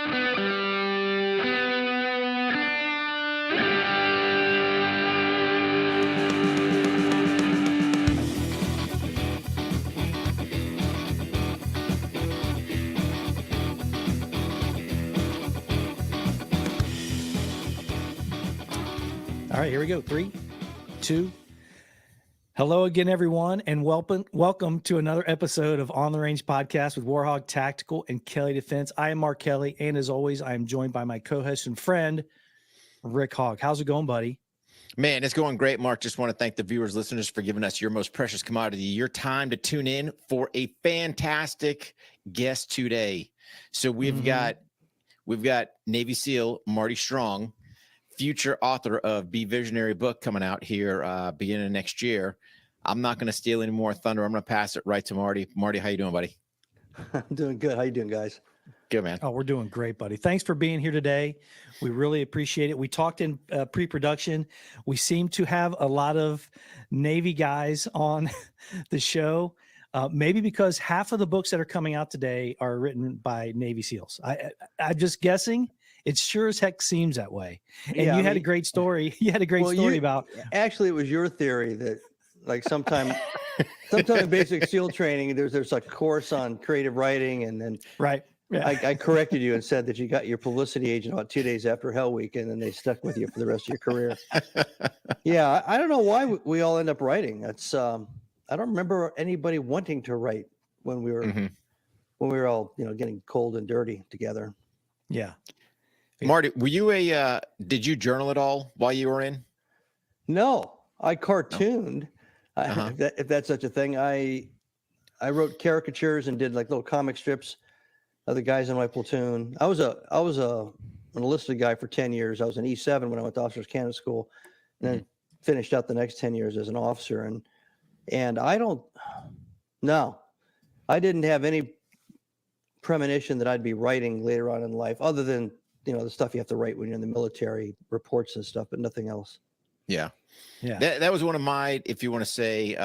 All right, here we go. 3, 2. Hello again, everyone, and welcome to another episode of On the Range Podcast with Hogg Tactical and Kelley Defense. I am Mark Kelley, and as always, I am joined by my co-host and friend, Rick Hogg. How's it going, buddy? Man, it's going great, Mark. Just want to thank the viewers, listeners for giving us your most precious commodity, your time to tune in for a fantastic guest today. So we've got Navy SEAL Marty Strong, future author of Be Visionary book coming out here beginning of next year. I'm not going to steal any more thunder. I'm going to pass it right to Marty. Marty, how you doing, buddy? I'm doing good. How you doing, guys? Good, man. Oh, we're doing great, buddy. Thanks for being here today. We really appreciate it. We talked in pre-production. We seem to have a lot of Navy guys on the show, maybe because half of the books that are coming out today are written by Navy SEALs. I'm just guessing. It sure as heck seems that way. And yeah, you had a great story. You had a great story about. Actually, it was your theory that, like, sometime in basic SEAL training, there's a course on creative writing, and then right. Yeah. I corrected you and said that you got your publicity agent about 2 days after Hell Week, and then they stuck with you for the rest of your career. Yeah, I don't know why we all end up writing. That's I don't remember anybody wanting to write when we were all getting cold and dirty together. Yeah. Marty, were you did you journal at all while you were in? No, I cartooned. If that's such a thing. I wrote caricatures and did like little comic strips of the guys in my platoon. I was an enlisted guy for 10 years. I was an E7 when I went to Officers Candidate School, and then finished out the next 10 years as an officer. And I didn't have any premonition that I'd be writing later on in life, other than the stuff you have to write when you're in the military, reports and stuff, but nothing else. Yeah. Yeah. That was one of my, if you want to say,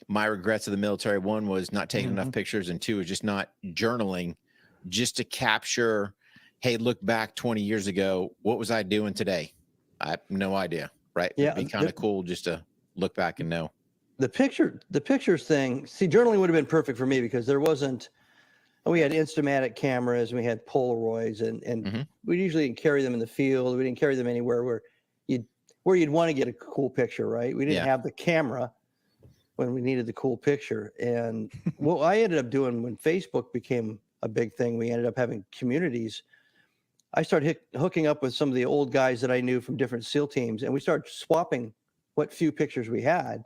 my regrets of the military. One was not taking enough pictures, and two is just not journaling, just to capture, hey, look back 20 years ago. What was I doing today? I have no idea. Right. Yeah. It'd be kind of cool just to look back and know. The pictures thing. See, journaling would have been perfect for me because we had Instamatic cameras, and we had Polaroids, and we usually didn't carry them in the field. We didn't carry them anywhere where you'd want to get a cool picture, right? We didn't have the camera when we needed the cool picture. And what I ended up doing when Facebook became a big thing, we ended up having communities. I started hooking up with some of the old guys that I knew from different SEAL teams, and we started swapping what few pictures we had.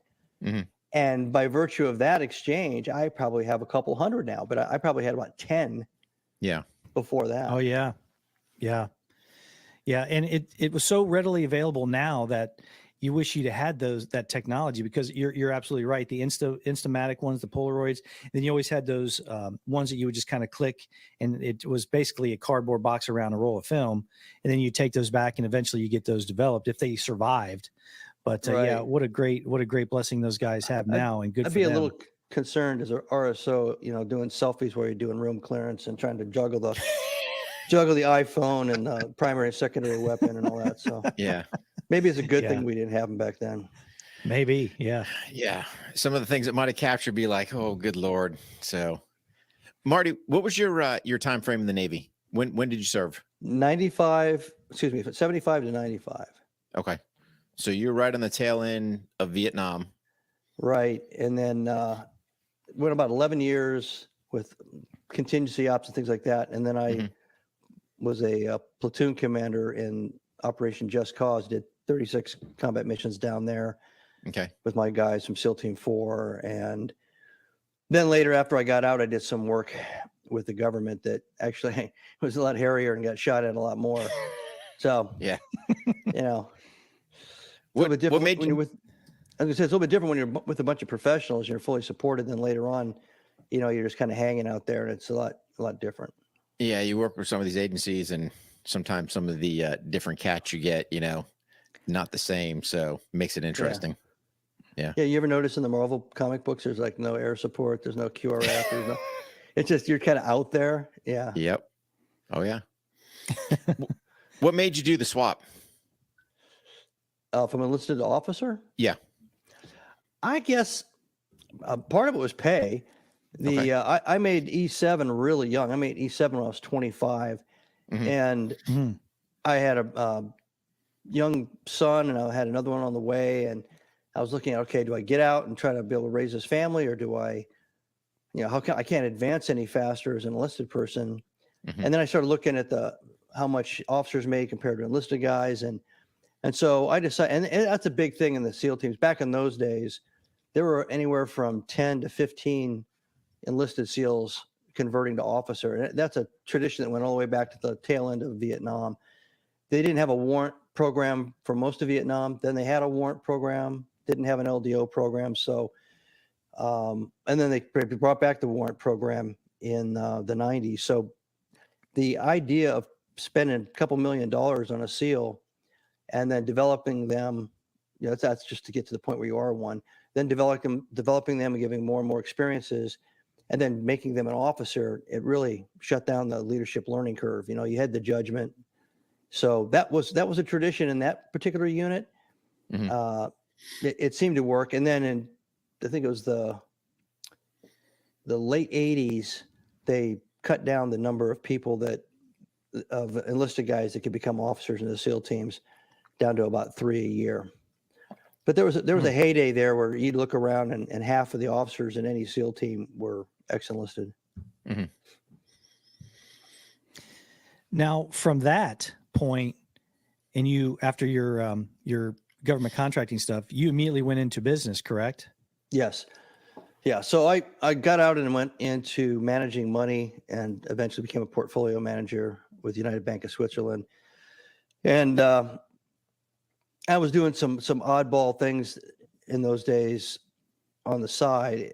And by virtue of that exchange, I probably have a couple hundred now, but I probably had about 10 before that. Oh, yeah. Yeah. Yeah. And it was so readily available now that you wish you'd had that technology, because you're absolutely right. The Instamatic ones, the Polaroids, and then you always had those ones that you would just kind of click, and it was basically a cardboard box around a roll of film. And then you take those back, and eventually you get those developed if they survived. But yeah, what a great blessing those guys have now, and good. I'd be a little concerned as an RSO, doing selfies where you're doing room clearance and trying to juggle the iPhone and the primary and secondary weapon and all that. So yeah, maybe it's a good thing we didn't have them back then. Maybe, yeah. Some of the things that might have captured be like, oh, good Lord. So, Marty, what was your time frame in the Navy? When did you serve? 75 to 95. Okay. So you're right on the tail end of Vietnam. Right. And then went about 11 years with contingency ops and things like that. And then I was a platoon commander in Operation Just Cause, did 36 combat missions down there with my guys from SEAL Team 4. And then later, after I got out, I did some work with the government that actually was a lot hairier and got shot at a lot more. So, What made you? I was gonna say, it's a little bit different when you're with a bunch of professionals. You're fully supported. Then later on, you're just kind of hanging out there, and it's a lot different. Yeah, you work with some of these agencies, and sometimes some of the different cats you get, not the same. So it makes it interesting. Yeah. You ever notice in the Marvel comic books, there's like no air support, there's no QRF, it's just you're kind of out there. Yeah. Yep. Oh yeah. What made you do the swap? From enlisted to officer? Yeah. I guess part of it was pay. Okay. I made E7 really young. I made E7 when I was 25, and I had a young son, and I had another one on the way. And I was looking at, okay, do I get out and try to be able to raise this family, or do I, I can't advance any faster as an enlisted person. And then I started looking at how much officers made compared to enlisted guys, and so I decided, and that's a big thing in the SEAL teams. Back in those days, there were anywhere from 10 to 15 enlisted SEALs converting to officer. And that's a tradition that went all the way back to the tail end of Vietnam. They didn't have a warrant program for most of Vietnam. Then they had a warrant program, didn't have an LDO program. So, and then they brought back the warrant program in the 90s. So the idea of spending a couple $1 million on a SEAL and then developing them, that's just to get to the point where you are one, then developing them and giving more and more experiences, and then making them an officer, it really shut down the leadership learning curve. You had the judgment. So that was a tradition in that particular unit. It seemed to work. And then I think it was the late 80s, they cut down the number of people of enlisted guys that could become officers in the SEAL teams down to about 3 a year. But there was a heyday there where you'd look around and half of the officers in any SEAL team were ex-enlisted. Now, from that point, and you, after your government contracting stuff, you immediately went into business, correct? Yes. Yeah. So I got out and went into managing money, and eventually became a portfolio manager with United Bank of Switzerland. And I was doing some oddball things in those days on the side,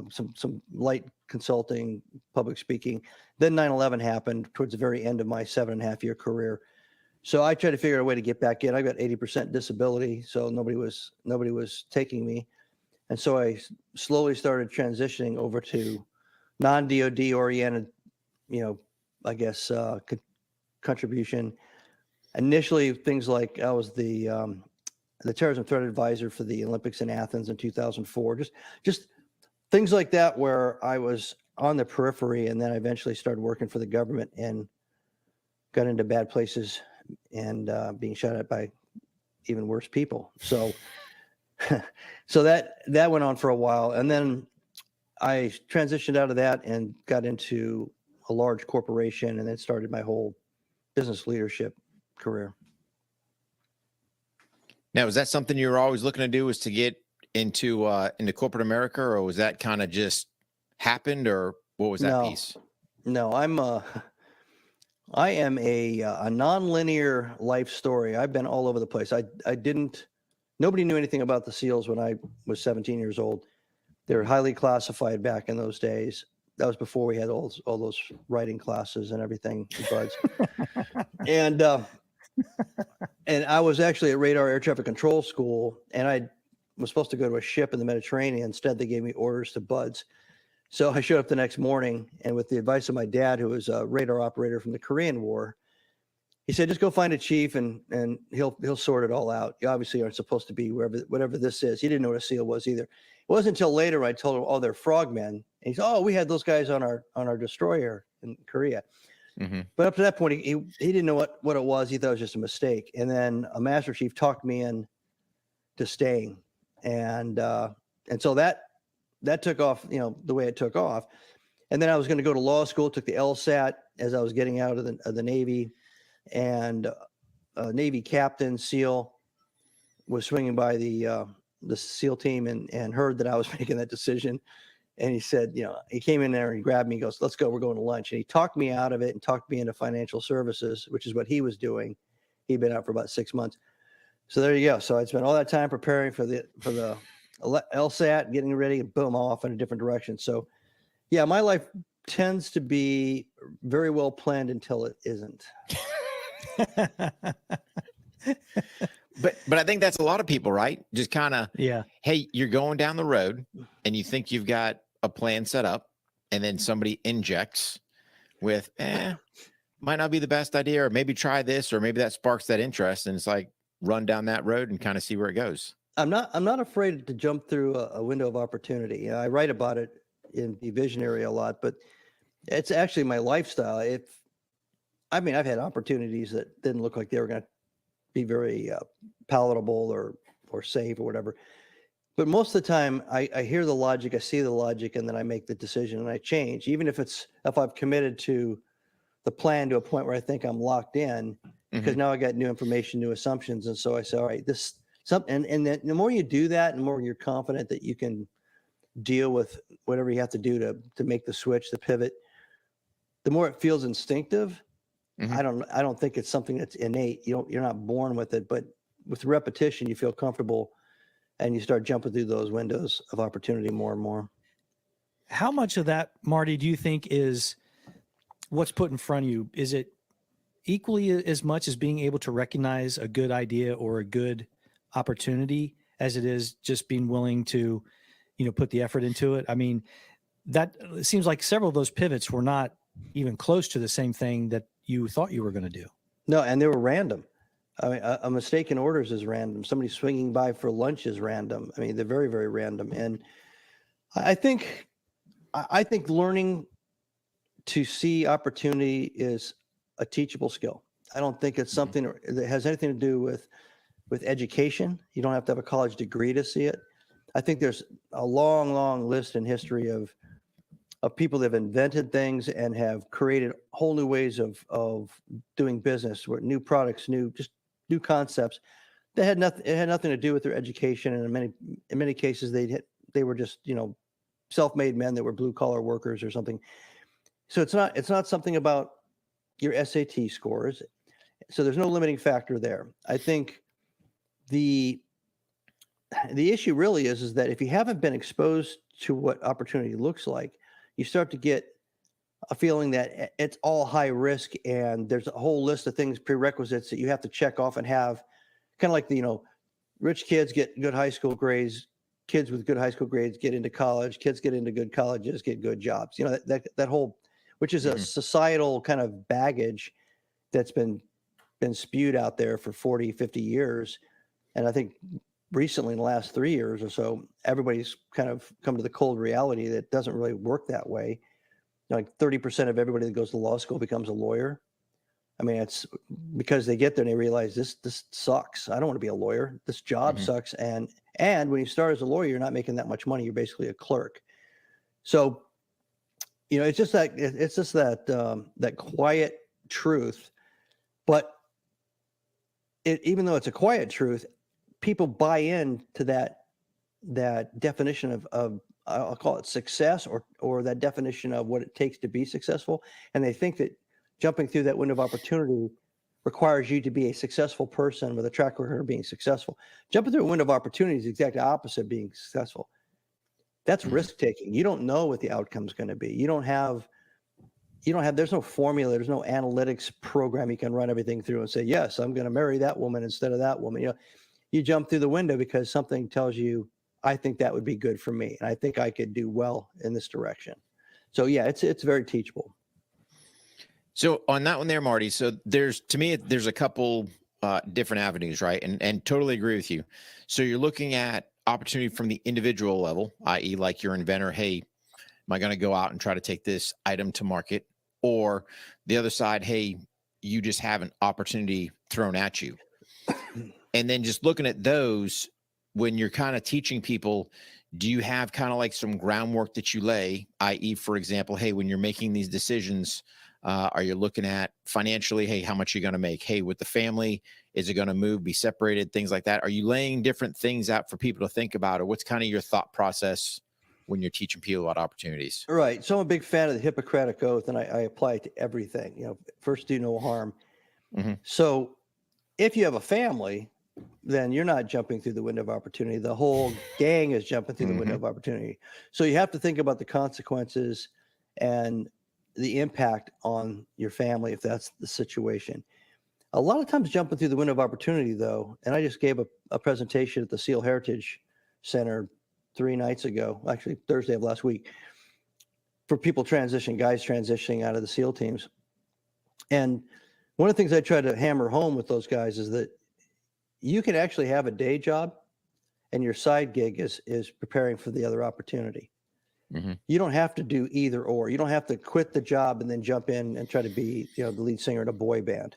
some light consulting, public speaking. Then 9/11 happened towards the very end of my 7.5-year career. So I tried to figure out a way to get back in. I got 80% disability, so nobody was taking me. And so I slowly started transitioning over to non-DOD oriented, contribution. Initially, things like I was the terrorism threat advisor for the Olympics in Athens in 2004. Just things like that, where I was on the periphery, and then I eventually started working for the government and got into bad places and being shot at by even worse people. So, so that went on for a while, and then I transitioned out of that and got into a large corporation, and then started my whole business leadership career. Now, is that something you were always looking to do, was to get into corporate America, or was that kind of just happened, or what was that piece? No, I am a nonlinear life story. I've been all over the place. Nobody knew anything about the SEALs when I was 17 years old. They were highly classified back in those days. That was before we had all those writing classes and everything, buds. And I was actually at Radar Air Traffic Control School, and I was supposed to go to a ship in the Mediterranean. Instead, they gave me orders to buds. So I showed up the next morning, and with the advice of my dad, who was a radar operator from the Korean War, he said, just go find a chief and he'll sort it all out. You obviously aren't supposed to be whatever this is. He didn't know what a SEAL was either. It wasn't until later I told him, oh, they're frogmen. And he said, oh, we had those guys on our destroyer in Korea. But up to that point, he didn't know what it was. He thought it was just a mistake. And then a master chief talked me in to staying. And so that took off, the way it took off. And then I was going to go to law school, took the LSAT as I was getting out of the Navy. And a Navy captain, SEAL, was swinging by the SEAL team and heard that I was making that decision. And he said, he came in there and he grabbed me, he goes, let's go, we're going to lunch. And he talked me out of it and talked me into financial services, which is what he was doing. He'd been out for about 6 months. So there you go. So I'd spent all that time preparing for the LSAT, getting ready, and boom, off in a different direction. So yeah, my life tends to be very well planned until it isn't. But I think that's a lot of people, right? Just kind of, yeah. Hey, you're going down the road and you think you've got a plan set up, and then somebody injects with, might not be the best idea, or maybe try this, or maybe that sparks that interest, and it's like run down that road and kind of see where it goes. I'm not afraid to jump through a window of opportunity. You know, I write about it in Be Visionary a lot, but it's actually my lifestyle. I've had opportunities that didn't look like they were going to be very palatable or safe or whatever. But most of the time, I hear the logic, I see the logic, and then I make the decision and I change. Even if I've committed to the plan to a point where I think I'm locked in, because now I got new information, new assumptions, and so I say, all right, and then the more you do that, and the more you're confident that you can deal with whatever you have to do to make the switch, the pivot, the more it feels instinctive. I don't think it's something that's innate. You're not born with it, but with repetition, you feel comfortable and you start jumping through those windows of opportunity more and more. How much of that, Marty, do you think is what's put in front of you? Is it equally as much as being able to recognize a good idea or a good opportunity as it is just being willing to, put the effort into it? I mean, that it seems like several of those pivots were not even close to the same thing that you thought you were going to do. No, and they were random. I mean, a mistake in orders is random. Somebody swinging by for lunch is random. I mean, they're very, very random. And I think learning to see opportunity is a teachable skill. I don't think it's something that has anything to do with education. You don't have to have a college degree to see it. I think there's a long, long list in history of people that have invented things and have created whole new ways of doing business, where new products, new concepts that had nothing to do with their education. And in many cases, they were just, self-made men that were blue collar workers or something. So it's not something about your SAT scores. So there's no limiting factor there. I think the issue really is that if you haven't been exposed to what opportunity looks like, you start to get a feeling that it's all high risk and there's a whole list of things, prerequisites that you have to check off and have, kind of like rich kids get good high school grades, kids with good high school grades get into college, kids get into good colleges, get good jobs. That whole, which is a societal kind of baggage that's been spewed out there for 40, 50 years. And I think recently in the last 3 years or so, everybody's kind of come to the cold reality that it doesn't really work that way. Like 30% of everybody that goes to law school becomes a lawyer. I mean, it's because they get there and they realize this sucks. I don't want to be a lawyer. This job sucks. And when you start as a lawyer, you're not making that much money. You're basically a clerk. So, it's just that quiet truth. But even though it's a quiet truth, people buy into that definition of I'll call it success, or that definition of what it takes to be successful. And they think that jumping through that window of opportunity requires you to be a successful person with a track record of being successful. Jumping through a window of opportunity is the exact opposite of being successful. That's risk taking. You don't know what the outcome is going to be. There's no formula. There's no analytics program you can run everything through and say, yes, I'm going to marry that woman instead of that woman. You jump through the window because something tells you, I think that would be good for me. And I think I could do well in this direction. So yeah, it's very teachable. So on that one there, Marty, so there's a couple different avenues, right? And totally agree with you. So you're looking at opportunity from the individual level, i.e. like your inventor, hey, am I going to go out and try to take this item to market? Or the other side, hey, you just have an opportunity thrown at you. And then just looking at those, when you're kind of teaching people, do you have kind of like some groundwork that you lay, i.e., for example, hey, when you're making these decisions, are you looking at financially, hey, how much are you going to make? Hey, with the family, is it going to move, be separated, things like that? Are you laying different things out for people to think about, or what's kind of your thought process when you're teaching people about opportunities? Right. So I'm a big fan of the Hippocratic Oath, and I apply it to everything. First do no harm. So if you have a family, then you're not jumping through the window of opportunity. The whole gang is jumping through the window of opportunity. So you have to think about the consequences and the impact on your family if that's the situation. A lot of times jumping through the window of opportunity, though, and I just gave a presentation at the SEAL Heritage Center 3 nights ago, actually Thursday of last week, for people guys transitioning out of the SEAL teams. And one of the things I try to hammer home with those guys is that you can actually have a day job and your side gig is preparing for the other opportunity. Mm-hmm. You don't have to do either or. You don't have to quit the job and then jump in and try to be, the lead singer in a boy band.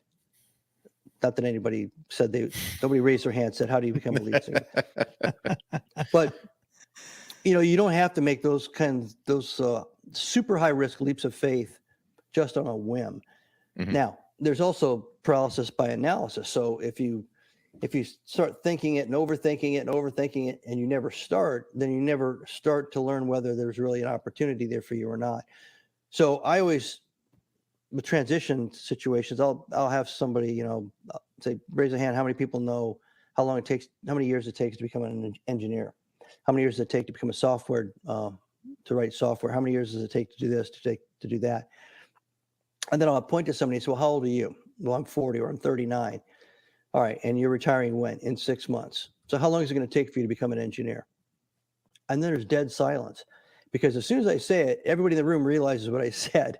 Not that anybody said nobody raised their hand and said, how do you become a lead singer? But, you don't have to make those super high risk leaps of faith just on a whim. Mm-hmm. Now, there's also paralysis by analysis. So if you start thinking it and overthinking it and you never start, then you never start to learn whether there's really an opportunity there for you or not. So I always, with transition situations, I'll have somebody, say, raise a hand. How many people know how many years it takes to become an engineer? How many years does it take to become a software, to write software? How many years does it take to do this, to do that? And then I'll point to somebody and say, well, how old are you? Well, I'm 40 or I'm 39. All right. And you're retiring when? In 6 months. So how long is it going to take for you to become an engineer? And then there's dead silence, because as soon as I say it, everybody in the room realizes what I said,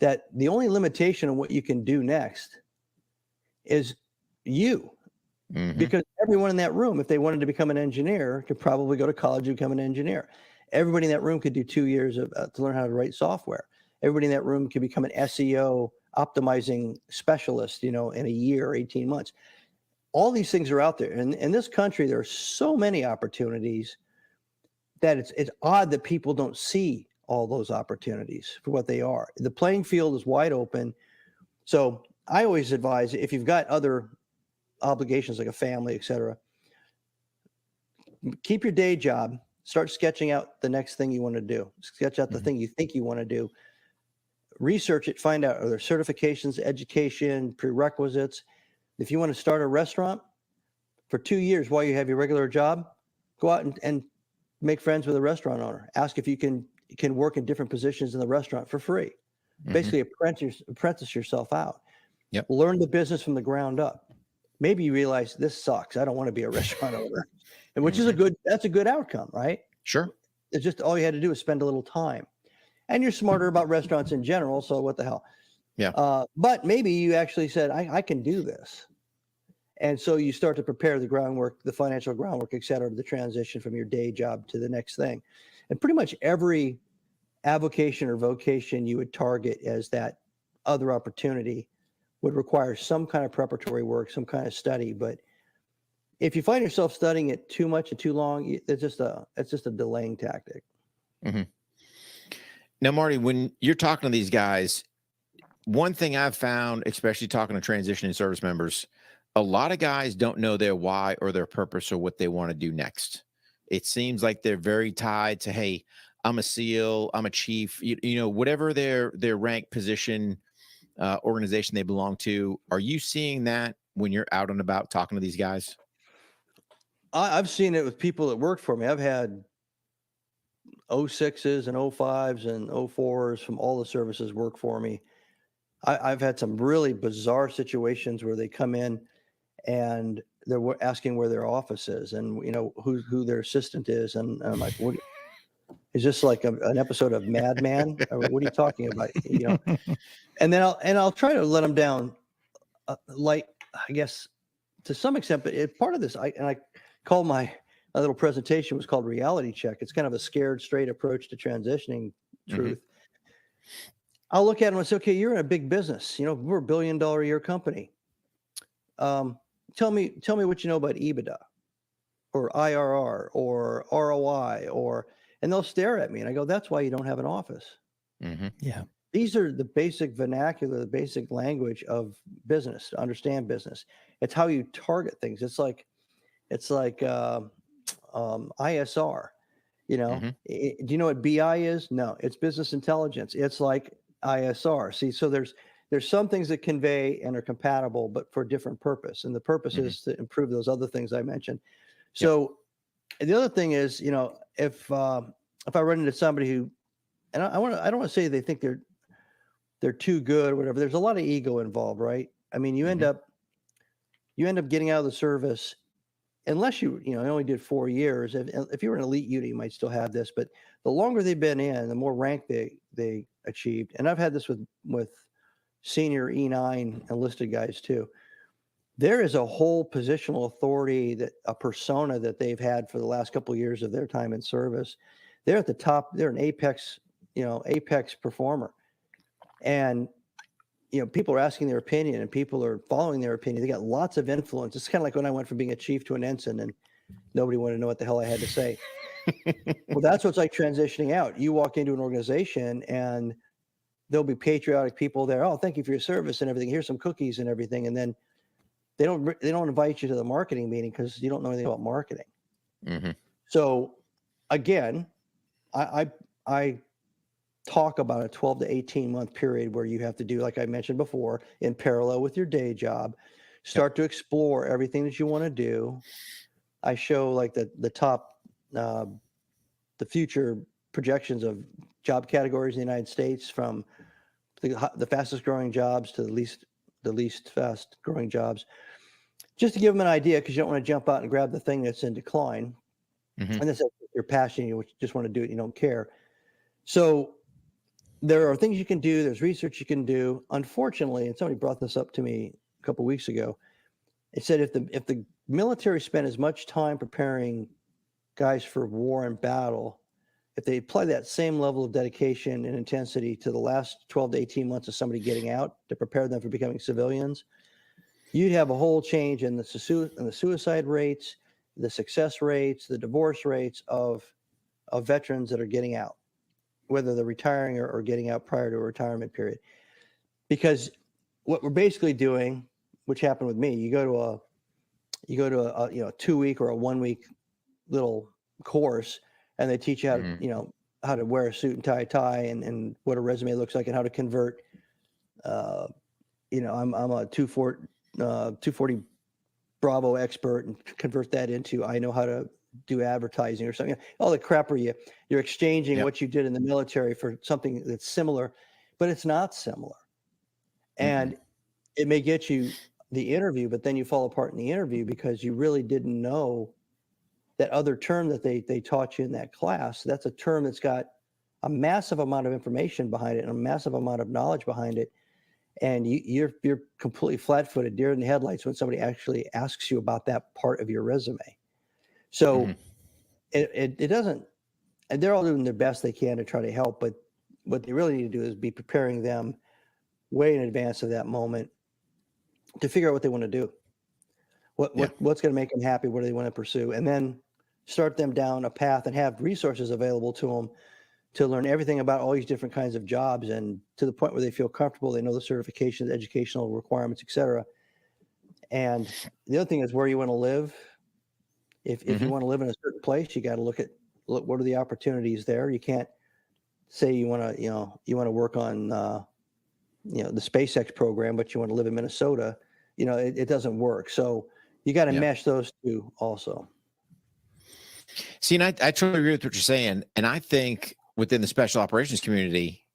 that the only limitation on what you can do next is you. Mm-hmm. Because everyone in that room, if they wanted to become an engineer, could probably go to college and become an engineer. Everybody in that room could do 2 years to learn how to write software. Everybody in that room could become an SEO optimizing specialist, in a year or 18 months. All these things are out there. And in this country, there are so many opportunities that it's odd that people don't see all those opportunities for what they are. The playing field is wide open. So I always advise, if you've got other obligations like a family, et cetera, keep your day job, start sketching out the next thing you want to do. Sketch out the thing you think you want to do. Research it, find out, are there certifications, education, prerequisites? If you want to start a restaurant, for 2 years while you have your regular job, go out and make friends with a restaurant owner. Ask if you can work in different positions in the restaurant for free. Mm-hmm. Basically apprentice yourself out. Yep. Learn the business from the ground up. Maybe you realize this sucks. I don't want to be a restaurant owner, and which is that's a good outcome, right? Sure. It's just all you had to do is spend a little time, and you're smarter about restaurants in general. So what the hell? Yeah. But maybe you actually said, I can do this. And so you start to prepare the groundwork, the financial groundwork, et cetera, the transition from your day job to the next thing. And pretty much every avocation or vocation you would target as that other opportunity would require some kind of preparatory work, some kind of study. But if you find yourself studying it too much and too long, it's just a delaying tactic. Mm-hmm. Now, Marty, when you're talking to these guys, one thing I've found, especially talking to transitioning service members, a lot of guys don't know their why or their purpose or what they want to do next. It seems like they're very tied to, hey, I'm a SEAL, I'm a chief, whatever their rank, position, organization they belong to. Are you seeing that when you're out and about talking to these guys? I've seen it with people that work for me. I've had 06s and 05s and 04s from all the services work for me. I've had some really bizarre situations where they come in and they're asking where their office is and who their assistant is, and I'm like, what is this, like an episode of Mad Men? What are you talking about? And then I'll try to let them down, light, I guess, to some extent. But part of this, I call my little presentation was called Reality Check. It's kind of a scared straight approach to transitioning truth. I'll look at them and say, okay, you're in a big business. We're $1 billion a year company. Tell me what you know about EBITDA or IRR or ROI and they'll stare at me and I go, that's why you don't have an office. Mm-hmm. Yeah. These are the basic vernacular, the basic language of business, to understand business. It's how you target things. It's like ISR. Do you know what BI is? No, it's business intelligence. It's like ISR. See, so there's some things that convey and are compatible, but for a different purpose. And the purpose is to improve those other things I mentioned. So the other thing is, if I run into somebody who, and I don't want to say they think they're too good or whatever. There's a lot of ego involved, right? I mean, you end up getting out of the service, unless you only did 4 years. If you were an elite unit, you might still have this, but the longer they've been in, the more rank they achieved. And I've had this with senior E9 enlisted guys too. There is a whole positional authority, that a persona that they've had for the last couple of years of their time in service. They're at the top. They're an apex, apex performer. And, people are asking their opinion and people are following their opinion. They got lots of influence. It's kind of like when I went from being a chief to an ensign and nobody wanted to know what the hell I had to say. Well, that's what's like transitioning out. You walk into an organization and there'll be patriotic people there. Oh, thank you for your service and everything. Here's some cookies and everything. And then they don't invite you to the marketing meeting because you don't know anything about marketing. Mm-hmm. So again, I talk about a 12 to 18 month period where you have to do, like I mentioned before, in parallel with your day job, start to explore everything that you want to do. I show like the top, the future projections of job categories in the United States, from the fastest growing jobs to the least fast growing jobs, just to give them an idea, because you don't want to jump out and grab the thing that's in decline. Mm-hmm. And that's your passion, you just want to do it, you don't care. So there are things you can do, there's research you can do. Unfortunately, and somebody brought this up to me a couple of weeks ago, it said if the military spent as much time preparing guys for war and battle, if they apply that same level of dedication and intensity to the last 12 to 18 months of somebody getting out to prepare them for becoming civilians, you'd have a whole change in the suicide rates, the success rates, the divorce rates of veterans that are getting out, whether they're retiring or getting out prior to a retirement period. Because what we're basically doing, which happened with me, you go to a 2-week or a 1-week little course, and they teach you how to, how to wear a suit and tie and what a resume looks like and how to convert. I'm a 240 Bravo expert, and convert that into, I know how to do advertising or something. All the crap where you're exchanging what you did in the military for something that's similar, but it's not similar. And it may get you the interview, but then you fall apart in the interview because you really didn't know that other term that they taught you in that class. That's a term that's got a massive amount of information behind it and a massive amount of knowledge behind it. And you're completely flat-footed, deer in the headlights when somebody actually asks you about that part of your resume. So it doesn't, and they're all doing their best they can to try to help, but what they really need to do is be preparing them way in advance of that moment to figure out what they want to do. What's going to make them happy? What do they want to pursue? And then start them down a path and have resources available to them to learn everything about all these different kinds of jobs, and to the point where they feel comfortable, they know the certifications, educational requirements, etc. And the other thing is where you want to live. If you want to live in a certain place, you got to look what are the opportunities there. You can't say you want to work on the SpaceX program, but you want to live in Minnesota. It doesn't work. So you got to mesh those two also. See, and I totally agree with what you're saying. And I think within the special operations community,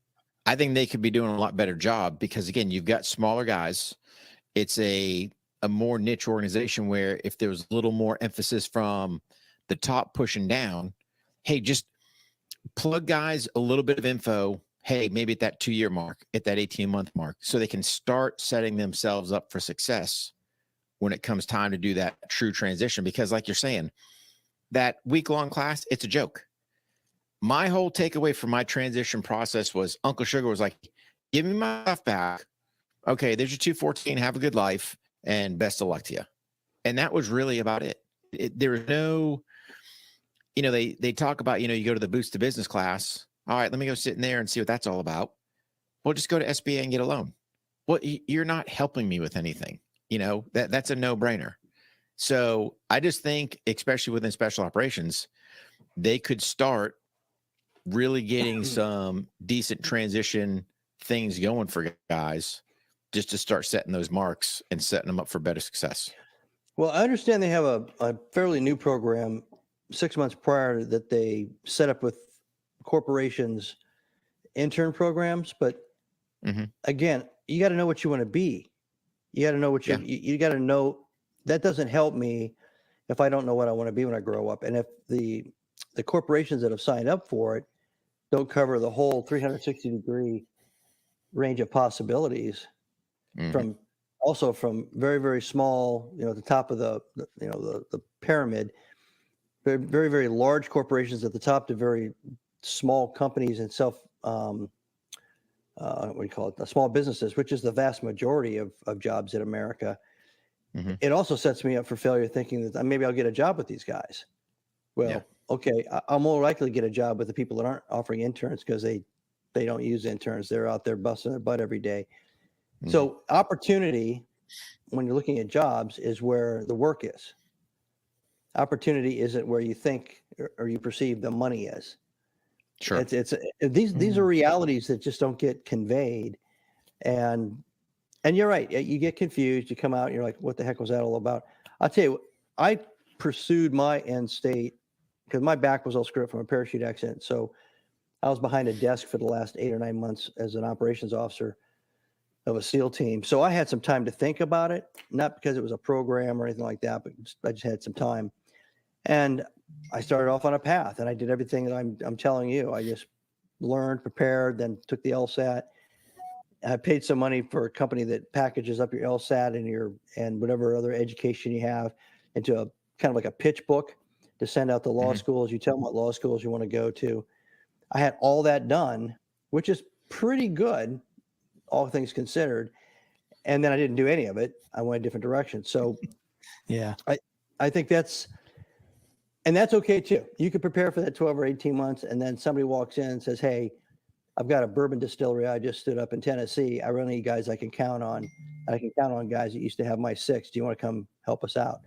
I think they could be doing a lot better job, because again, you've got smaller guys. It's a more niche organization where if there was a little more emphasis from the top pushing down, hey, just plug guys a little bit of info. Hey, maybe at that 2-year mark, at that 18-month mark, so they can start setting themselves up for success when it comes time to do that true transition. Because like you're saying, that week-long class, it's a joke. My whole takeaway from my transition process was Uncle Sugar was like, give me my stuff back. Okay, there's your 214. Have a good life, and best of luck to you. And that was really about it. There was no, they talk about, you go to the Boost to Business class. All right, let me go sit in there and see what that's all about. Well, just go to SBA and get a loan. Well, you're not helping me with anything. That's a no-brainer. So I just think, especially within special operations, they could start really getting some decent transition things going for guys, just to start setting those marks and setting them up for better success. Well, I understand they have a fairly new program 6 months prior that they set up with corporations, intern programs. But again, you got to know what you want to be. You got to know what you got to know. That doesn't help me if I don't know what I want to be when I grow up. And if the corporations that have signed up for it don't cover the whole 360-degree range of possibilities, from very, very small, at the top of the pyramid, very, very, very large corporations at the top to very small companies and what do you call it? The small businesses, which is the vast majority of jobs in America. It also sets me up for failure, thinking that maybe I'll get a job with these guys. Well, okay, I'll more likely get a job with the people that aren't offering interns because they don't use interns. They're out there busting their butt every day. So opportunity, when you're looking at jobs, is where the work is. Opportunity isn't where you think or you perceive the money is. Sure. These are realities that just don't get conveyed. And you're right. You get confused. You come out and you're like, what the heck was that all about? I'll tell you, I pursued my end state because my back was all screwed up from a parachute accident. So I was behind a desk for the last 8 or 9 months as an operations officer of a SEAL team. So I had some time to think about it, not because it was a program or anything like that, but I just had some time. And I started off on a path, and I did everything that I'm telling you. I just learned, prepared, then took the LSAT. I paid some money for a company that packages up your LSAT and whatever other education you have into a kind of like a pitch book to send out to law schools. You tell them what law schools you want to go to. I had all that done, which is pretty good, all things considered. And then I didn't do any of it. I went a different direction. So yeah, I think that's okay too. You can prepare for that 12 or 18 months. And then somebody walks in and says, hey, I've got a bourbon distillery I just stood up in Tennessee. I really need guys I can count on. I can count on guys that used to have my 6. Do you want to come help us out?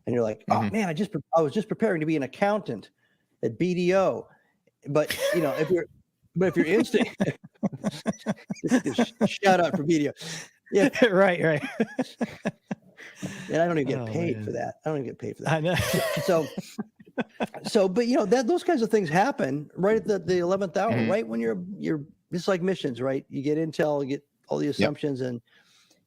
And you're like, oh man, I was just preparing to be an accountant at BDO. But if you're instinct, shout out for BDO. Yeah, right. And I don't even get paid for that. I know. But those kinds of things happen right at the 11th hour, right when you're it's like missions, right? You get intel, you get all the assumptions, and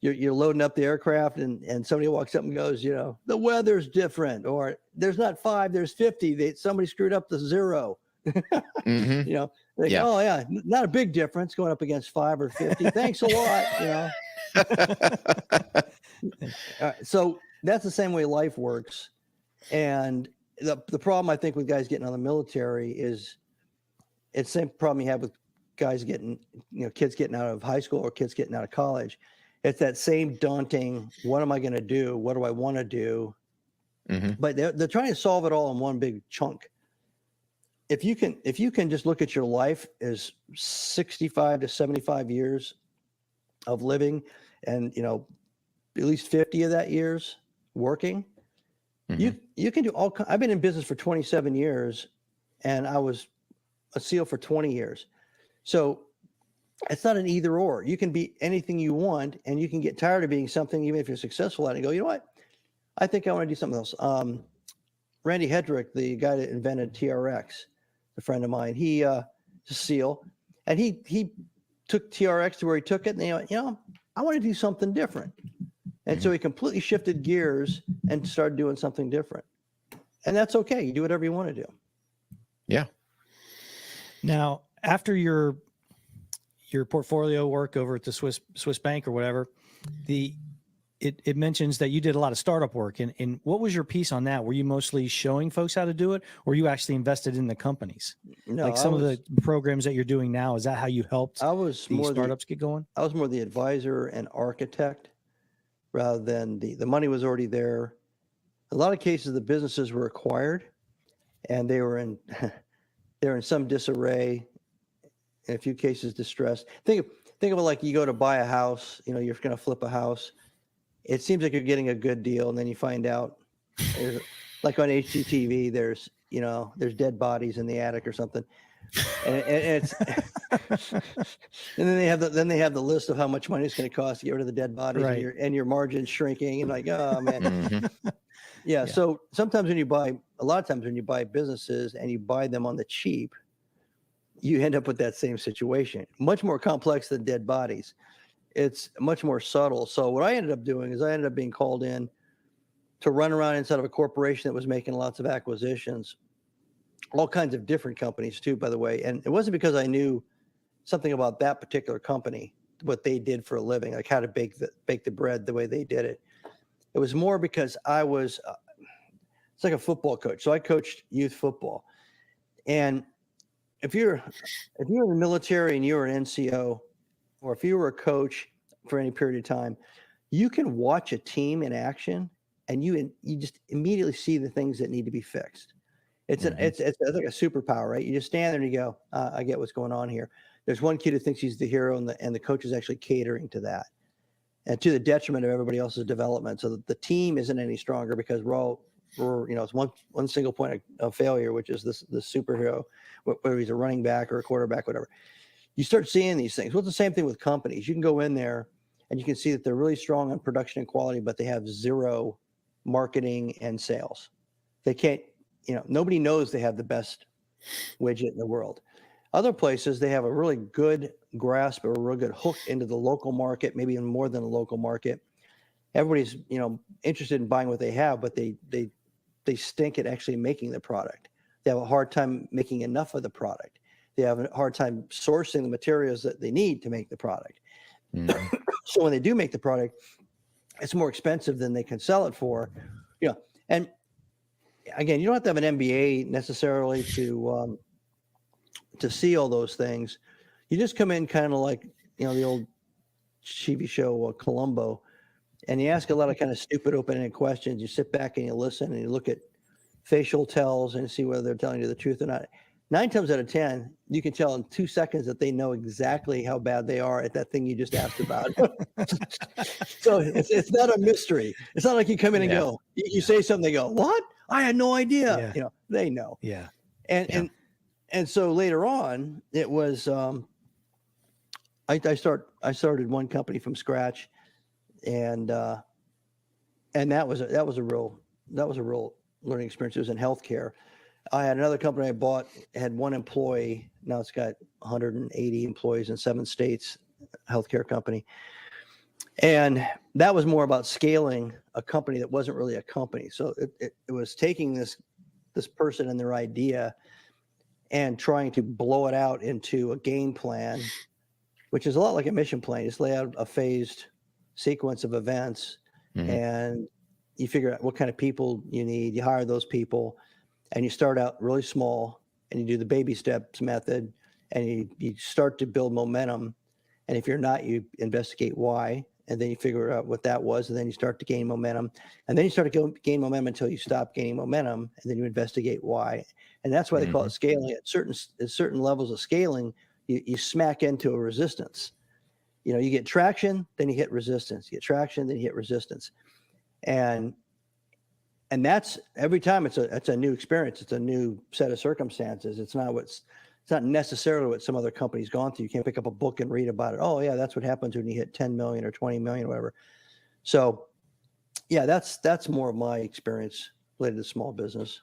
you're loading up the aircraft, and somebody walks up and goes, the weather's different, or there's not 5, there's 50. Somebody screwed up the 0. Oh yeah, not a big difference going up against 5 or 50. Thanks a lot. So that's the same way life works. And the problem I think with guys getting out of the military is it's the same problem you have with guys getting, kids getting out of high school or kids getting out of college. It's that same daunting, what am I going to do? What do I want to do? But they're trying to solve it all in one big chunk. If you can just look at your life as 65 to 75 years of living, and at least 50 of that years working, you can do all. I've been in business for 27 years, and I was a SEAL for 20 years. So it's not an either or. You can be anything you want, and you can get tired of being something, even if you're successful at it, and go, you know what? I think I want to do something else. Randy Hedrick, the guy that invented TRX, a friend of mine, he's a SEAL, and he took TRX to where he took it, and I want to do something different. And so he completely shifted gears and started doing something different. And that's okay. You do whatever you want to do. Yeah. Now, after your portfolio work over at the Swiss bank or whatever, it mentions that you did a lot of startup work. And what was your piece on that? Were you mostly showing folks how to do it, or you actually invested in the companies? No, like some of the programs that you're doing now, is that how you helped these startups get going? I was more the advisor and architect rather than the money was already there. A lot of cases, the businesses were acquired and they were in some disarray, in a few cases distressed. Think of it like you go to buy a house, you're going to flip a house. It seems like you're getting a good deal, and then you find out, like on HGTV, there's dead bodies in the attic or something, and it's and then they have the list of how much money it's going to cost to get rid of the dead bodies, right. and your margin's shrinking, and like, oh man. Yeah. So a lot of times when you buy businesses and you buy them on the cheap, you end up with that same situation. Much more complex than dead bodies. It's much more subtle. So what I ended up doing is I ended up being called in to run around inside of a corporation that was making lots of acquisitions, all kinds of different companies too, by the way. And it wasn't because I knew something about that particular company. what they did for a living, like how to bake the bread the way they did it. It was more because I was, it's like a football coach. So I coached youth football. And if you're in the military and you're an NCO, or if you were a coach for any period of time, you can watch a team in action and you just immediately see the things that need to be fixed. It's like a superpower, right? You just stand there and you go, I get what's going on here. There's one kid who thinks he's the hero, and the coach is actually catering to that, and to the detriment of everybody else's development. So that the team isn't any stronger because we're it's one single point of failure, which is this superhero, whether he's a running back or a quarterback, whatever. You start seeing these things. Well, it's the same thing with companies. You can go in there and you can see that they're really strong on production and quality, but they have zero marketing and sales. They can't, nobody knows they have the best widget in the world. Other places, they have a really good grasp or a real good hook into the local market, maybe even more than the local market. Everybody's, interested in buying what they have, but they stink at actually making the product. They have a hard time making enough of the product. They have a hard time sourcing the materials that they need to make the product. Mm-hmm. So when they do make the product, it's more expensive than they can sell it for. And again, you don't have to have an MBA necessarily to see all those things. You just come in kind of like, the old TV show Columbo, and you ask a lot of kind of stupid open-ended questions. You sit back and you listen and you look at facial tells and see whether they're telling you the truth or not. 9 times out of 10, you can tell in 2 seconds that they know exactly how bad they are at that thing you just asked about. So it's not a mystery. It's not like you come in and go, you say something, they go, "What? I had no idea." Yeah. They know. Yeah. And so later on, it was I started one company from scratch, and that was a real learning experience. It was in healthcare. I had another company I bought, had 1 employee. Now it's got 180 employees in 7 states, healthcare company. And that was more about scaling a company that wasn't really a company. So it was taking this person and their idea and trying to blow it out into a game plan, which is a lot like a mission plan. You just lay out a phased sequence of events, and you figure out what kind of people you need. You hire those people, and you start out really small, and you do the baby steps method, and you start to build momentum. And if you're not, you investigate why, and then you figure out what that was, and then you start to gain momentum. And then you start to gain momentum until you stop gaining momentum, and then you investigate why. And that's why they call it scaling. At certain levels of scaling, you smack into a resistance. You get traction, then you hit resistance. You get traction, then you hit resistance. And that's every time it's a new experience. It's a new set of circumstances. It's not necessarily what some other company's gone through. You can't pick up a book and read about it. Oh yeah, that's what happens when you hit 10 million or 20 million or whatever. So yeah, that's more of my experience related to small business.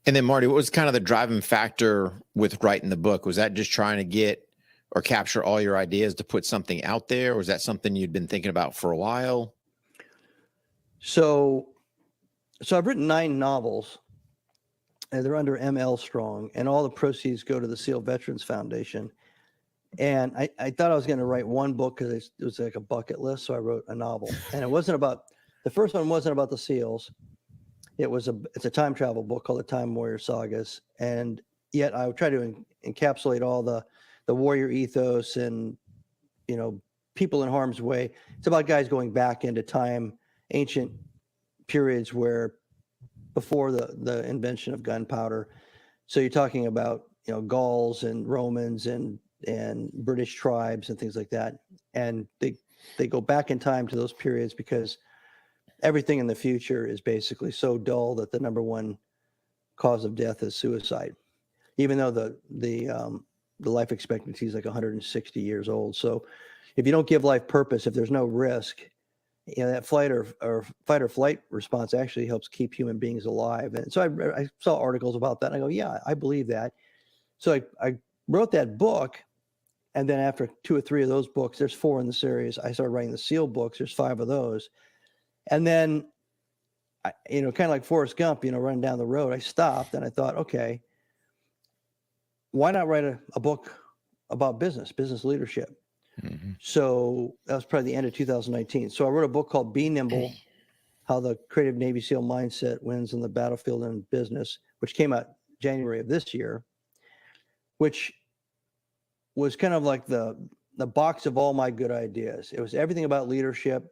And then Marty, what was kind of the driving factor with writing the book? Was that just trying to get or capture all your ideas to put something out there? Or was that something you'd been thinking about for a while? So I've written 9 novels, and they're under ML Strong, and all the proceeds go to the SEAL Veterans Foundation. And I thought I was going to write one book because it was like a bucket list. So I wrote a novel, and the first one wasn't about the SEALs. It's a time travel book called The Time Warrior Sagas. And yet I would try to encapsulate all the warrior ethos and, people in harm's way. It's about guys going back into time, ancient periods where before the invention of gunpowder. So you're talking about, Gauls and Romans and British tribes and things like that. And they go back in time to those periods because everything in the future is basically so dull that the number one cause of death is suicide, even though the life expectancy is like 160 years old. So if you don't give life purpose, if there's no risk, that fight or flight response actually helps keep human beings alive. And so I saw articles about that, and I go, yeah, I believe that. So I wrote that book, and then after 2 or 3 of those books, there's 4 in the series, I started writing the SEAL books. There's 5 of those. And then, kind of like Forrest Gump, running down the road, I stopped and I thought, okay, why not write a book about business leadership? So that was probably the end of 2019. So I wrote a book called Be Nimble, How the Creative Navy SEAL Mindset Wins in the Battlefield and Business, which came out January of this year, which was kind of like the box of all my good ideas. It was everything about leadership,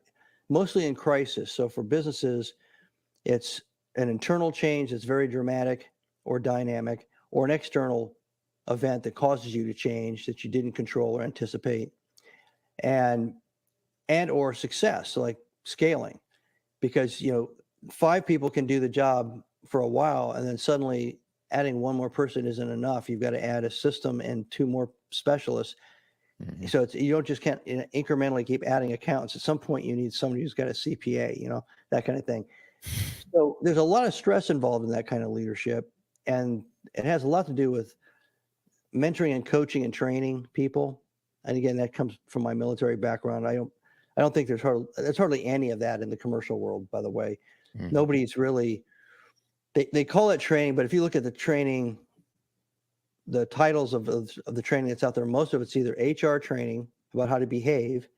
mostly in crisis. So for businesses, it's an internal change that's very dramatic or dynamic, or an external event that causes you to change that you didn't control or anticipate, and or success, so like scaling, because 5 people can do the job for a while, and then suddenly adding one more person isn't enough. You've got to add a system and 2 more specialists. So you don't just can't incrementally keep adding accounts. At some point, you need somebody who's got a CPA, that kind of thing. So there's a lot of stress involved in that kind of leadership, and it has a lot to do with mentoring and coaching and training people. And again, that comes from my military background. I don't think there's hardly any of that in the commercial world, by the way. Nobody's really, they call it training, but if you look at the training, the titles of the training that's out there, most of it's either HR training about how to behave,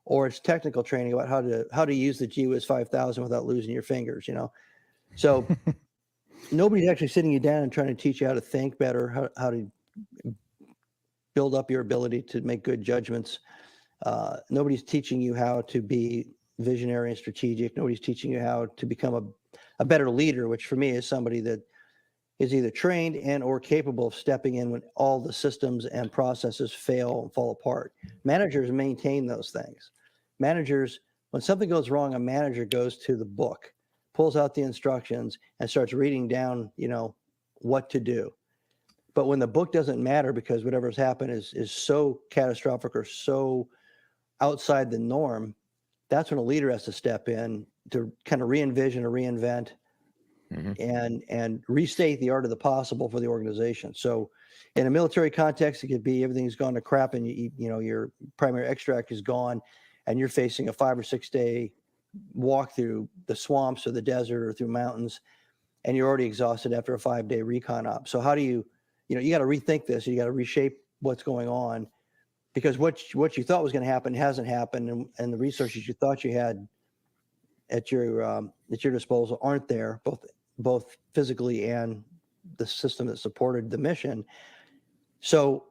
or it's technical training about how to use the GWIS 5000 without losing your fingers, So nobody's actually sitting you down and trying to teach you how to think better, how to build up your ability to make good judgments. Nobody's teaching you how to be visionary and strategic. Nobody's teaching you how to become a better leader, which for me is somebody that is either trained and or capable of stepping in when all the systems and processes fail and fall apart. Managers maintain those things. Managers, when something goes wrong, a manager goes to the book, pulls out the instructions, and starts reading down, what to do. But when the book doesn't matter because whatever's happened is so catastrophic or so outside the norm, that's when a leader has to step in to kind of re-envision or reinvent and restate the art of the possible for the organization. So in a military context, it could be everything's gone to crap and your primary extract is gone and you're facing a 5 or 6 day walk through the swamps or the desert or through mountains, and you're already exhausted after a 5-day recon op. So how do you got to rethink this. You got to reshape what's going on, because what you thought was going to happen hasn't happened, and the resources you thought you had at your disposal aren't there, both physically and the system that supported the mission. So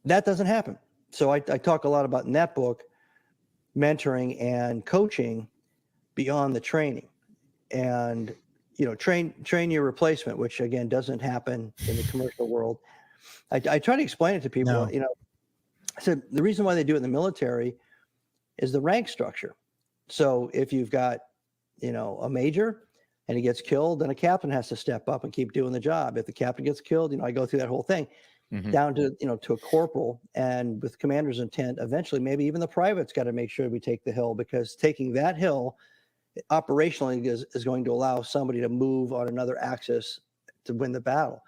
that doesn't happen. So I talk a lot about in that book mentoring and coaching beyond the training, and train your replacement, which again doesn't happen in the commercial world. I try to explain it to people. No. I said the reason why they do it in the military is the rank structure. So if you've got a major and he gets killed, then a captain has to step up and keep doing the job. If the captain gets killed, I go through that whole thing down to to a corporal, and with commander's intent, eventually maybe even the private's got to make sure we take the hill, because taking that hill operationally is going to allow somebody to move on another axis to win the battle.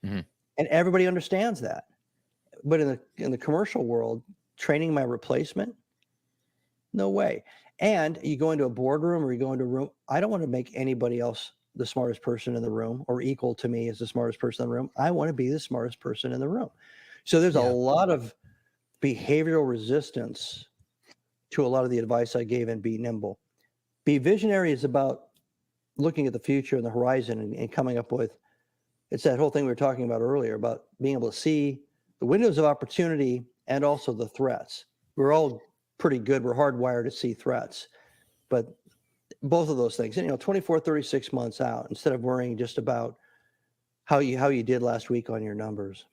And everybody understands that. But in the commercial world, training my replacement, no way. And you go into a boardroom or you go into a room, I don't want to make anybody else the smartest person in the room or equal to me as the smartest person in the room. I want to be the smartest person in the room. So there's a lot of behavioral resistance to a lot of the advice I gave in Be Nimble. Be Visionary is about looking at the future and the horizon and coming up with, it's that whole thing we were talking about earlier about being able to see the windows of opportunity and also the threats. We're all pretty good. We're hardwired to see threats, but both of those things, 24, 36 months out, instead of worrying just about how you did last week on your numbers.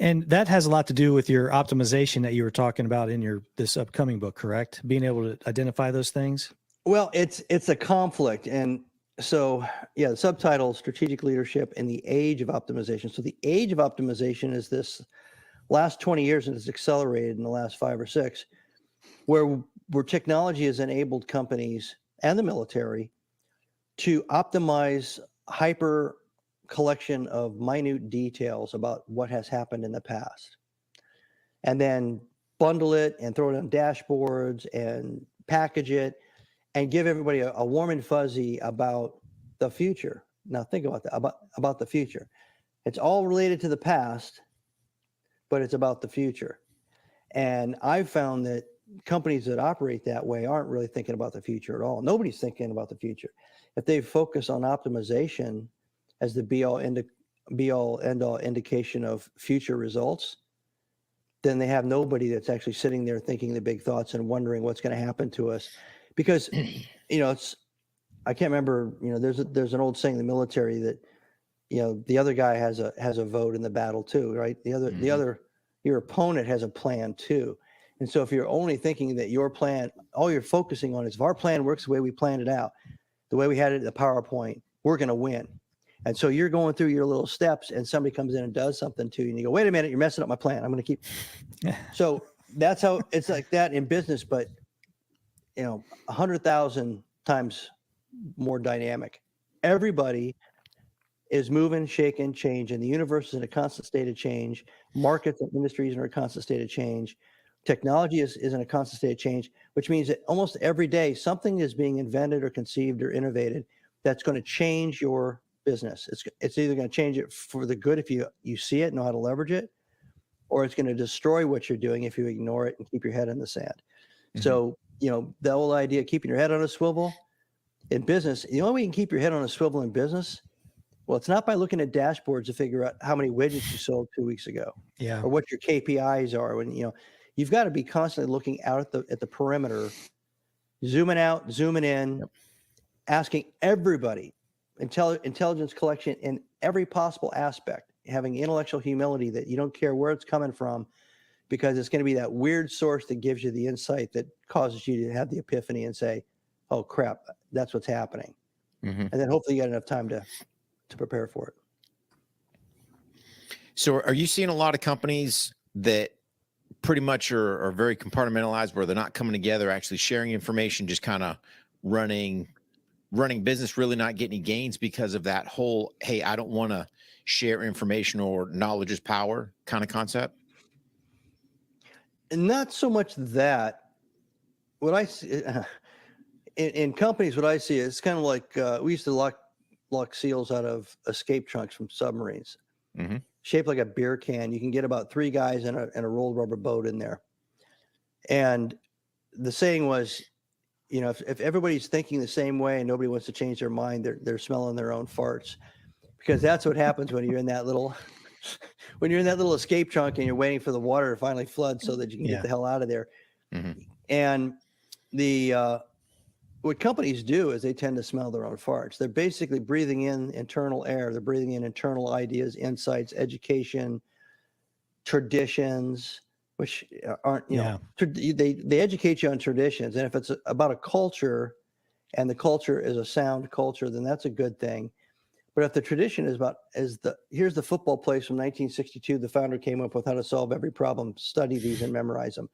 And that has a lot to do with your optimization that you were talking about in this upcoming book, correct? Being able to identify those things. Well, it's a conflict. And so, the subtitle, Strategic Leadership in the Age of Optimization. So the age of optimization is this last 20 years, and it's accelerated in the last 5 or 6, where technology has enabled companies and the military to optimize hyper collection of minute details about what has happened in the past, and then bundle it and throw it on dashboards and package it and give everybody a warm and fuzzy about the future. Now think about that, about the future. It's all related to the past, but it's about the future. And I've found that companies that operate that way aren't really thinking about the future at all. Nobody's thinking about the future. If they focus on optimization as the be all end all indication of future results, then they have nobody that's actually sitting there thinking the big thoughts and wondering what's going to happen to us. Because, I can't remember, there's an old saying in the military that, the other guy has a vote in the battle too, right? Your opponent has a plan too. And so if you're only thinking that your plan, all you're focusing on is if our plan works the way we planned it out, the way we had it in the PowerPoint, we're going to win. And so you're going through your little steps and somebody comes in and does something to you and you go, wait a minute, you're messing up my plan. I'm going to keep. So that's how it's like that in business, but 100,000 times more dynamic. Everybody is moving, shaking, changing. The universe is in a constant state of change. Markets and industries are in a constant state of change. Technology is in a constant state of change, which means that almost every day something is being invented or conceived or innovated that's going to change your business. It's either going to change it for the good if you see it, know how to leverage it, or it's going to destroy what you're doing if you ignore it and keep your head in the sand. Mm-hmm. So, the whole idea of keeping your head on a swivel in business, the only way you can keep your head on a swivel in business, well, it's not by looking at dashboards to figure out how many widgets you sold 2 weeks ago, or what your KPIs are. When you've got to be constantly looking out at the perimeter, zooming out, zooming in, asking everybody, intelligence collection in every possible aspect, having intellectual humility that you don't care where it's coming from, because it's going to be that weird source that gives you the insight that causes you to have the epiphany and say, oh crap, that's what's happening. Mm-hmm. And then hopefully you got enough time to prepare for it. So are you seeing a lot of companies that pretty much are very compartmentalized, where they're not coming together, actually sharing information, just kind of running business, really not getting any gains because of that whole, hey, I don't want to share information or knowledge is power kind of concept? And not so much that. What I see in companies, what I see is kind of like we used to lock seals out of escape trunks from submarines, mm-hmm. shaped like a beer can. You can get about 3 guys in a rolled rubber boat in there. And the saying was, if everybody's thinking the same way and nobody wants to change their mind, they're smelling their own farts, because that's what happens when you're in that little escape trunk and you're waiting for the water to finally flood so that you can get the hell out of there. Mm-hmm. And what companies do is they tend to smell their own farts. They're basically breathing in internal air. They're breathing in internal ideas, insights, education, traditions, which aren't, they educate you on traditions. And if it's about a culture and the culture is a sound culture, then that's a good thing. But if the tradition is here's the football plays from 1962, the founder came up with how to solve every problem, study these and memorize them.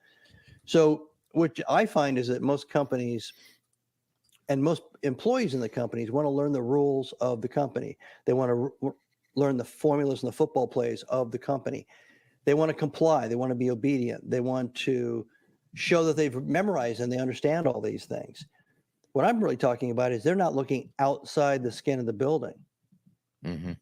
So what I find is that most companies and most employees in the companies want to learn the rules of the company. They want to learn the formulas and the football plays of the company. They want to comply. They want to be obedient. They want to show that they've memorized and they understand all these things. What I'm really talking about is they're not looking outside the skin of the building. Mm-hmm.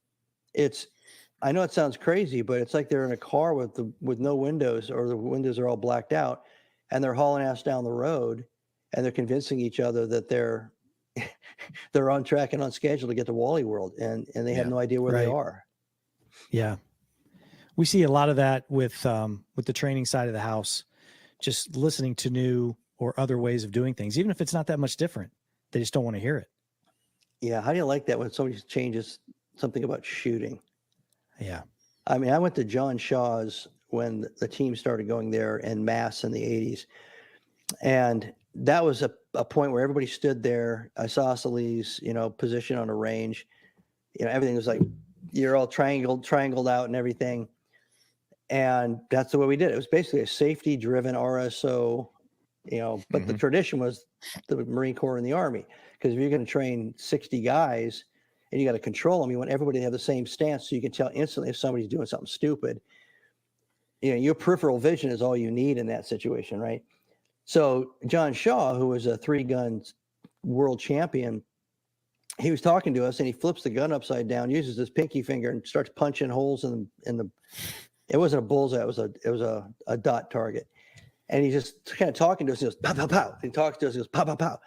I know it sounds crazy, but it's like they're in a car with no windows, or the windows are all blacked out, and they're hauling ass down the road, and they're convincing each other that they're on track and on schedule to get to Wally World, and they have no idea where they are. Yeah. We see a lot of that with the training side of the house, just listening to new or other ways of doing things, even if it's not that much different. They just don't want to hear it. Yeah. How do you like that when somebody changes something about shooting? Yeah. I mean, I went to John Shaw's when the team started going there en masse in the 80s. And that was a point where everybody stood there, isosceles, position on a range. Everything was like, you're all triangled out and everything. And that's the way we did it. It was basically a safety-driven RSO, but mm-hmm. the tradition was the Marine Corps and the Army. Because if you're going to train 60 guys and you got to control them, you want everybody to have the same stance so you can tell instantly if somebody's doing something stupid. Your peripheral vision is all you need in that situation, right? So John Shaw, who was a 3-gun world champion, he was talking to us and he flips the gun upside down, uses his pinky finger and starts punching holes in the It wasn't a bullseye. It was a dot target. And he's just kind of talking to us. He goes, pow, pow, pow. He talks to us. He goes, pow, pow, pow.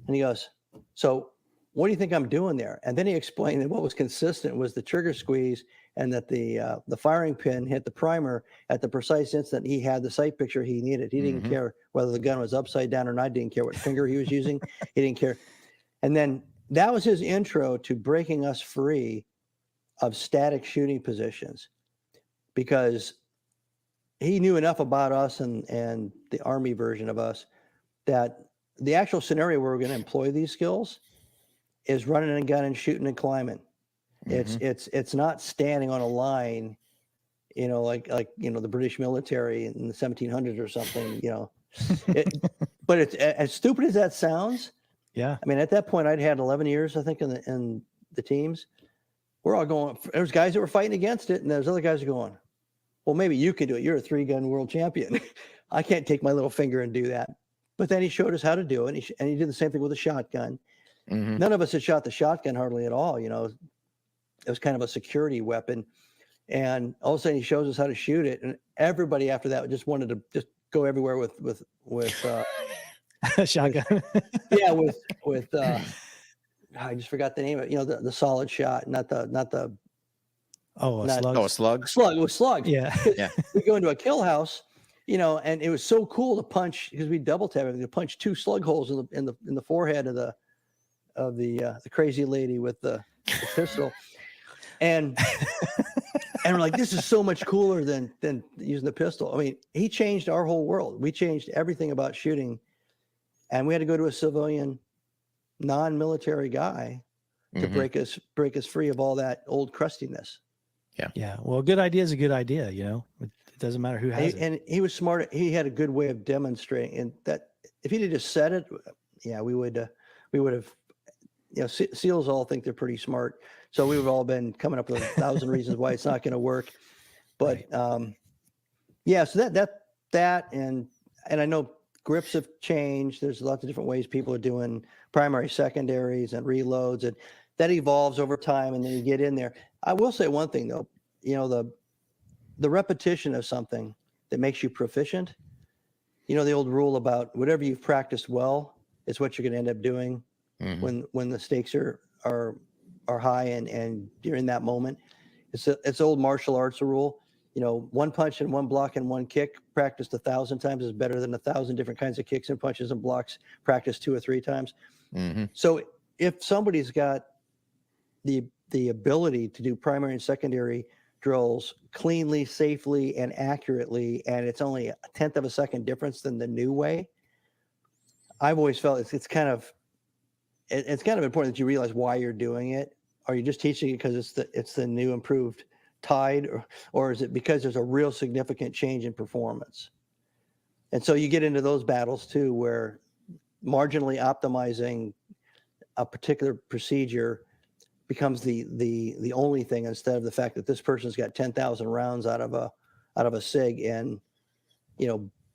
And he goes, so what do you think I'm doing there? And then he explained that what was consistent was the trigger squeeze and that the firing pin hit the primer at the precise instant he had the sight picture he needed. He didn't care whether the gun was upside down or not. Didn't care what finger he was using. He didn't care. And then that was his intro to breaking us free of static shooting positions, because he knew enough about us and the Army version of us that the actual scenario where we're going to employ these skills is running a gun and shooting and climbing. It's not standing on a line, like the British military in the 1700s or something, but it's as stupid as that sounds. Yeah. I mean, at that point I'd had 11 years, I think, in the teams. We're all going, there's guys that were fighting against it. And there's other guys that are going, well, maybe you can do it. You're a 3-gun world champion. I can't take my little finger and do that. But then he showed us how to do it. And he did the same thing with a shotgun. None of us had shot the shotgun hardly at all. It was kind of a security weapon. And all of a sudden he shows us how to shoot it. And everybody after that just wanted to just go everywhere with shotgun. with I just forgot the name of it. The solid shot, not the slug. Oh, a slug. Slug. It was slugs. Yeah. Yeah. We go into a kill house, and it was so cool to punch, because we double tap it, to punch 2 slug holes in the forehead of the crazy lady with the pistol, and we're like, this is so much cooler than using the pistol. I mean, he changed our whole world. We changed everything about shooting, and we had to go to a civilian, non-military guy to break us free of all that old crustiness. Yeah. Well, a good idea is a good idea. It doesn't matter who has it. And he was smart. He had a good way of demonstrating, and that if he'd have just said it, we would have. SEALs all think they're pretty smart, so we would have all been coming up with 1,000 reasons why it's not going to work. But right. So that and I know grips have changed. There's lots of different ways people are doing primary, secondaries, and reloads, and that evolves over time. And then you get in there. I will say one thing though, the repetition of something that makes you proficient. The old rule about whatever you've practiced well is what you're going to end up doing when the stakes are high and you're in that moment. It's old martial arts rule. One punch and one block and one kick practiced 1,000 times is better than 1,000 different kinds of kicks and punches and blocks practiced 2 or 3 times. So if somebody's got the ability to do primary and secondary drills cleanly, safely, and accurately, and it's only 1/10 of a second difference than the new way, I've always felt it's kind of important that you realize why you're doing it. Are you just teaching it because it's the new improved tide, or is it because there's a real significant change in performance? And so you get into those battles too, where marginally optimizing a particular procedure becomes the only thing, instead of the fact that this person's got 10,000 rounds out of a SIG, and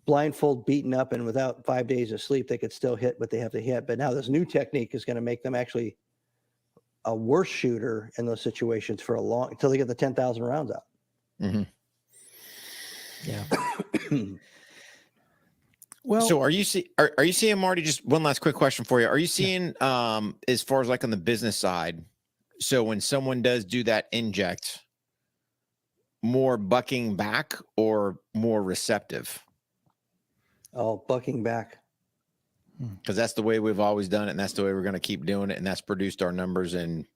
blindfold, beaten up, and without 5 days of sleep they could still hit what they have to hit. But now this new technique is going to make them actually a worse shooter in those situations for until they get the 10,000 rounds out. Yeah. Well, so are you seeing, Marty, just one last quick question for you. Are you seeing, as far as like on the business side, so when someone does do that inject, more bucking back or more receptive? Oh, bucking back. Because that's the way we've always done it, and that's the way we're going to keep doing it, and that's produced our numbers, and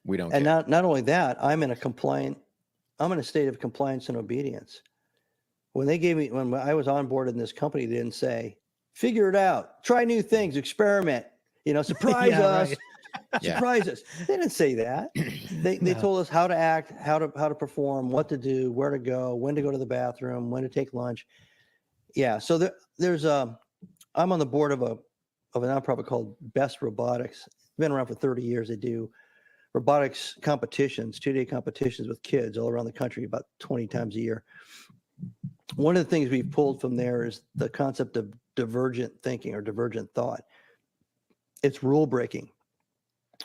we don't. And not only that, I'm in a state of compliance and obedience. When I was on board in this company, they didn't say, figure it out, try new things, experiment, surprise us, right. Surprise us. They didn't say that. They told us how to act, how to perform, what to do, where to go, when to go to the bathroom, when to take lunch. Yeah. So there's I'm on the board of a nonprofit called Best Robotics. It's been around for 30 years. They do robotics competitions, 2-day competitions with kids all around the country, about 20 times a year. One of the things we've pulled from there is the concept of divergent thinking or divergent thought. It's rule breaking.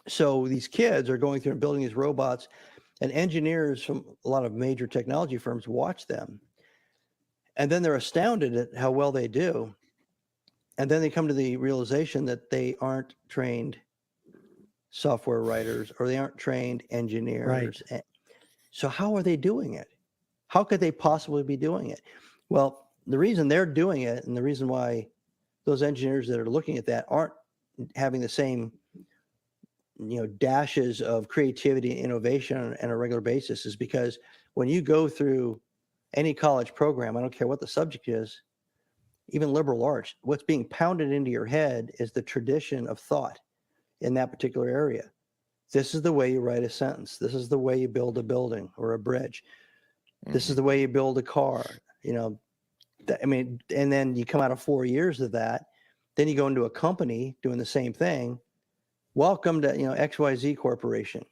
So these kids are going through and building these robots, And engineers from a lot of major technology firms watch them. And then they're astounded at how well they do. And then they come to the realization that they aren't trained software writers or they aren't trained engineers. Right. So how are they doing it? How could they possibly be doing it? Well, the reason they're doing it and the reason why those engineers that are looking at that aren't having the same dashes of creativity and innovation on a regular basis is because when you go through any college program, I don't care what the subject is, even liberal arts, what's being pounded into your head is the tradition of thought in that particular area. This is the way you write a sentence. This is the way you build a building or a bridge. This is the way you build a car, and then you come out of 4 years of that, then you go into a company doing the same thing. Welcome to, XYZ Corporation.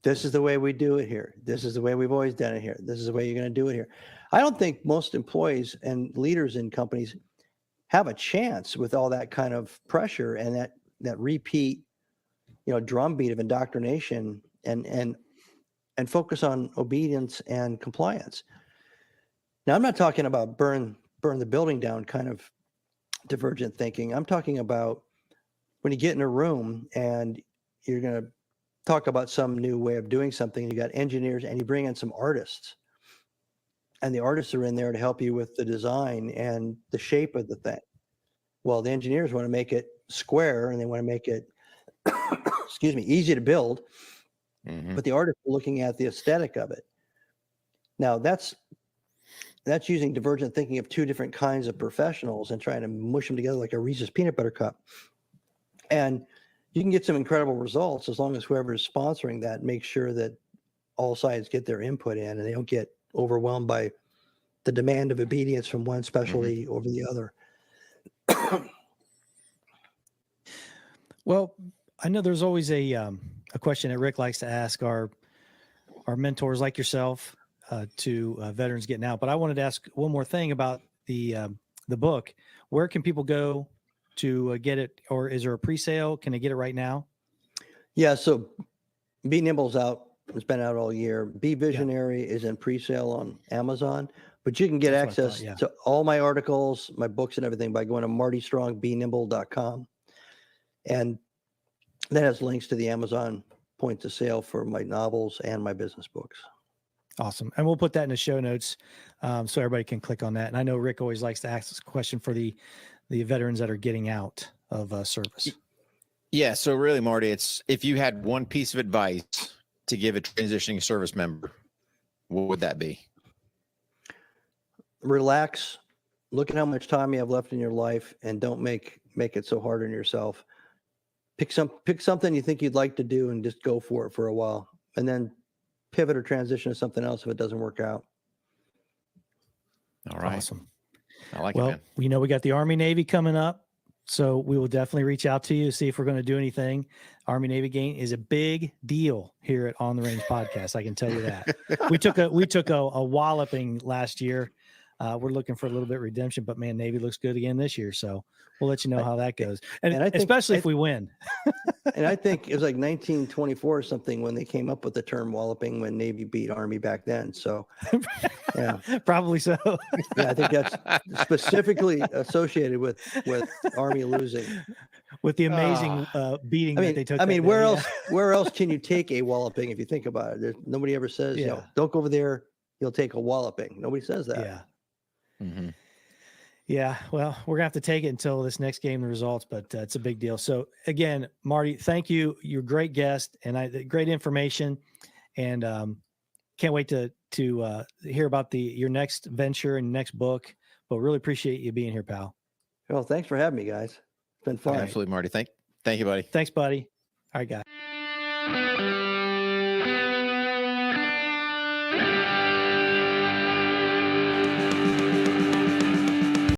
This is the way we do it here. This is the way we've always done it here. This is the way you're going to do it here. I don't think most employees and leaders in companies have a chance with all that kind of pressure and that repeat, drumbeat of indoctrination and focus on obedience and compliance. Now, I'm not talking about burn the building down kind of divergent thinking. I'm talking about when you get in a room and you're going to talk about some new way of doing something, you got engineers and you bring in some artists, and the artists are in there to help you with the design and the shape of the thing. Well, the engineers want to make it square and they want to make it, easy to build, but the artists are looking at the aesthetic of it. Now, that's using divergent thinking of two different kinds of professionals and trying to mush them together like a Reese's peanut butter cup. And you can get some incredible results as long as whoever is sponsoring that makes sure that all sides get their input in and they don't get overwhelmed by the demand of obedience from one specialty over the other. Well, I know there's always a question that Rick likes to ask our mentors like yourself to veterans getting out. But I wanted to ask one more thing about the book. Where can people go to get it, or is there a pre-sale? Can they get it right now? Yeah, so Be Nimble's out. It's been out all year. Be Visionary is in pre-sale on Amazon, but you can get access to all my articles, my books and everything by going to martystrongbenimble.com. And that has links to the Amazon point of sale for my novels and my business books. Awesome. And we'll put that in the show notes so everybody can click on that. And I know Rick always likes to ask this question for the veterans that are getting out of service. Yeah. So really, Marty, it's if you had one piece of advice to give a transitioning service member, what would that be? Relax. Look at how much time you have left in your life and don't make it so hard on yourself. Pick something you think you'd like to do and just go for it for a while, and then pivot or transition to something else if it doesn't work out. All right. Awesome. I like well, it, man. We know we got the Army Navy coming up, so we will definitely reach out to you, see if we're going to do anything. Army Navy game is a big deal here at On the Range Podcast. I can tell you that. we took a walloping last year. We're looking for a little bit of redemption, but man, Navy looks good again this year. So we'll let you know how that goes. And I think, especially if we win. And I think it was like 1924 or something when they came up with the term walloping when Navy beat Army back then. So yeah, probably so. Yeah, I think that's specifically associated with Army losing. With the amazing beating that they took. I mean, where else can you take a walloping if you think about it? Nobody ever says, don't go over there, you'll take a walloping. Nobody says that. Yeah. Yeah, well, we're gonna have to take it until this next game, the results, but it's a big deal. So again, Marty, thank you. You're a great guest and great information, and can't wait to hear about your next venture and next book. But really appreciate you being here, pal. Well, thanks for having me, guys. It's been fun. Absolutely, Marty. Thank you, buddy. Thanks, buddy. All right, guys.